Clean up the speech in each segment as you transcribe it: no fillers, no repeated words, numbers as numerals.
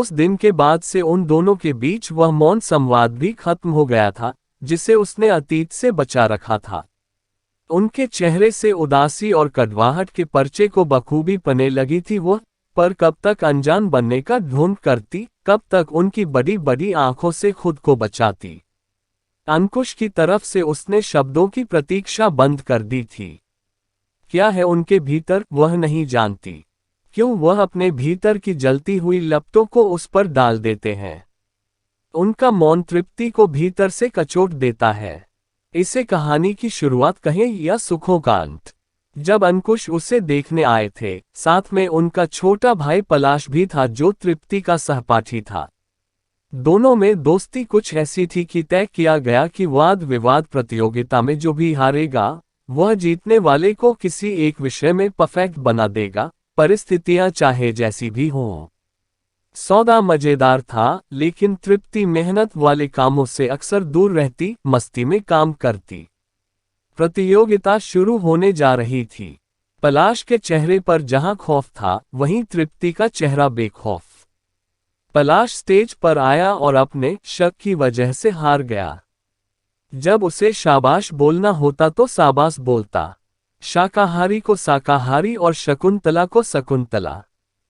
उस दिन के बाद से उन दोनों के बीच वह मौन संवाद भी खत्म हो गया था, जिसे उसने अतीत से बचा रखा था। उनके चेहरे से उदासी और कड़वाहट के पर्चे को बखूबी पने लगी थी वह, पर कब तक अनजान बनने का ढोंग करती, कब तक उनकी बड़ी बड़ी आंखों से खुद को बचाती। अंकुश की तरफ से उसने शब्दों की प्रतीक्षा बंद कर दी थी। क्या है उनके भीतर वह नहीं जानती। क्यों वह अपने भीतर की जलती हुई लपटों को उस पर डाल देते हैं। उनका मौन तृप्ति को भीतर से कचोट देता है। इसे कहानी की शुरुआत कहें या सुखों का अंत। जब अंकुश उसे देखने आए थे, साथ में उनका छोटा भाई पलाश भी था जो तृप्ति का सहपाठी था। दोनों में दोस्ती कुछ ऐसी थी कि तय किया गया कि वाद विवाद प्रतियोगिता में जो भी हारेगा वह जीतने वाले को किसी एक विषय में परफेक्ट बना देगा, परिस्थितियां चाहे जैसी भी हों। सौदा मजेदार था, लेकिन तृप्ति मेहनत वाले कामों से अक्सर दूर रहती, मस्ती में काम करती। प्रतियोगिता शुरू होने जा रही थी। पलाश के चेहरे पर जहां खौफ था, वहीं तृप्ति का चेहरा बेखौफ। पलाश स्टेज पर आया और अपने शक की वजह से हार गया। जब उसे शाबाश बोलना होता तो शाबाश बोलता, शाकाहारी को शाकाहारी और शकुंतला को शकुंतला।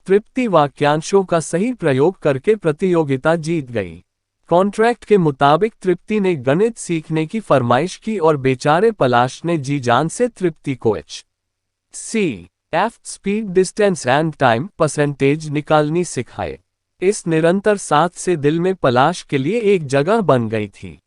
तृप्ति वाक्यांशों का सही प्रयोग करके प्रतियोगिता जीत गई। कॉन्ट्रैक्ट के मुताबिक तृप्ति ने गणित सीखने की फरमाइश की और बेचारे पलाश ने जी जान से तृप्ति को HCF speed distance and time percentage निकालनी सिखाए। इस निरंतर साथ से दिल में पलाश के लिए एक जगह बन गई थी।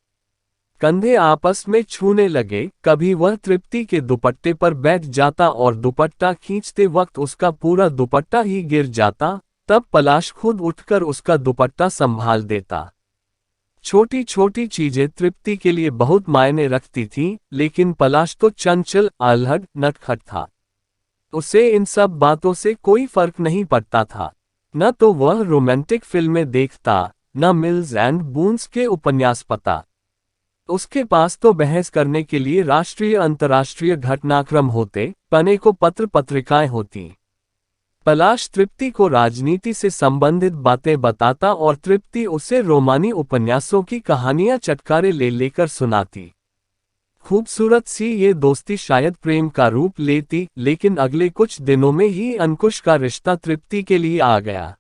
कंधे आपस में छूने लगे, कभी वह तृप्ति के दुपट्टे पर बैठ जाता और दुपट्टा खींचते वक्त उसका पूरा दुपट्टा ही गिर जाता, तब पलाश खुद उठकर उसका दुपट्टा संभाल देता। छोटी छोटी चीजें तृप्ति के लिए बहुत मायने रखती थीं, लेकिन पलाश तो चंचल, आल्हड़, नटखट था। उसे इन सब बातों से कोई फर्क नहीं पड़ता था। न तो वह रोमांटिक फिल्में देखता, न मिल्स एंड बून्स के उपन्यास पता। उसके पास तो बहस करने के लिए राष्ट्रीय अंतर्राष्ट्रीय घटनाक्रम होते, पने को पत्र पत्रिकाएं होती। पलाश तृप्ति को राजनीति से संबंधित बातें बताता और तृप्ति उसे रोमानी उपन्यासों की कहानियां चटकारे ले लेकर सुनाती। खूबसूरत सी ये दोस्ती शायद प्रेम का रूप लेती, लेकिन अगले कुछ दिनों में ही अंकुश का रिश्ता तृप्ति के लिए आ गया।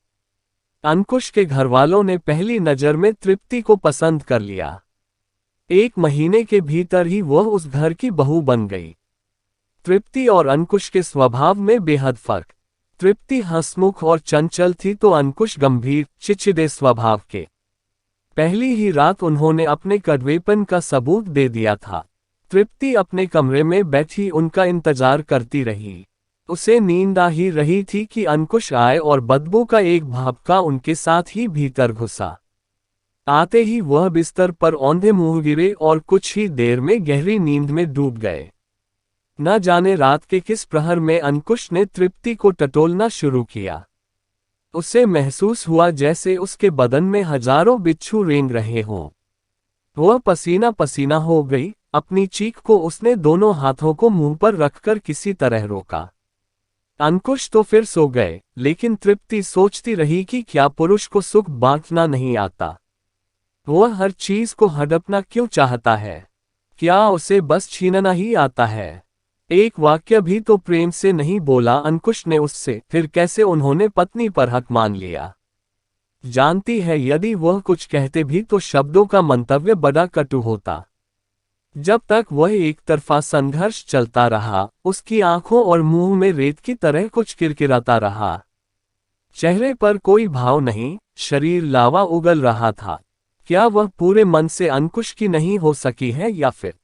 अंकुश के घरवालों ने पहली नज़र में तृप्ति को पसंद कर लिया। 1 महीने के भीतर ही वह उस घर की बहू बन गई। तृप्ति और अंकुश के स्वभाव में बेहद फर्क। तृप्ति हंसमुख और चंचल थी तो अंकुश गंभीर, चिड़चिड़े स्वभाव के। पहली ही रात उन्होंने अपने कड़वेपन का सबूत दे दिया था। तृप्ति अपने कमरे में बैठी उनका इंतजार करती रही। उसे नींद आ ही रही थी कि अंकुश आए और बदबू का एक भापका उनके साथ ही भीतर घुसा। आते ही वह बिस्तर पर औंधे मुंह गिरे और कुछ ही देर में गहरी नींद में डूब गए। न जाने रात के किस प्रहर में अंकुश ने तृप्ति को टटोलना शुरू किया। उसे महसूस हुआ जैसे उसके बदन में हजारों बिच्छू रेंग रहे हों। वह पसीना पसीना हो गई। अपनी चीख को उसने दोनों हाथों को मुंह पर रखकर किसी तरह रोका। अंकुश तो फिर सो गए, लेकिन तृप्ति सोचती रही कि क्या पुरुष को सुख बांटना नहीं आता। वह हर चीज को हड़पना क्यों चाहता है। क्या उसे बस छीनना ही आता है। एक वाक्य भी तो प्रेम से नहीं बोला अंकुश ने उससे, फिर कैसे उन्होंने पत्नी पर हक मान लिया। जानती है यदि वह कुछ कहते भी तो शब्दों का मंतव्य बड़ा कटु होता। जब तक वह एक तरफा संघर्ष चलता रहा, उसकी आंखों और मुंह में रेत की तरह कुछ किरकिराता रहा। चेहरे पर कोई भाव नहीं, शरीर लावा उगल रहा था। क्या वह पूरे मन से अंकुश की नहीं हो सकी है या फिर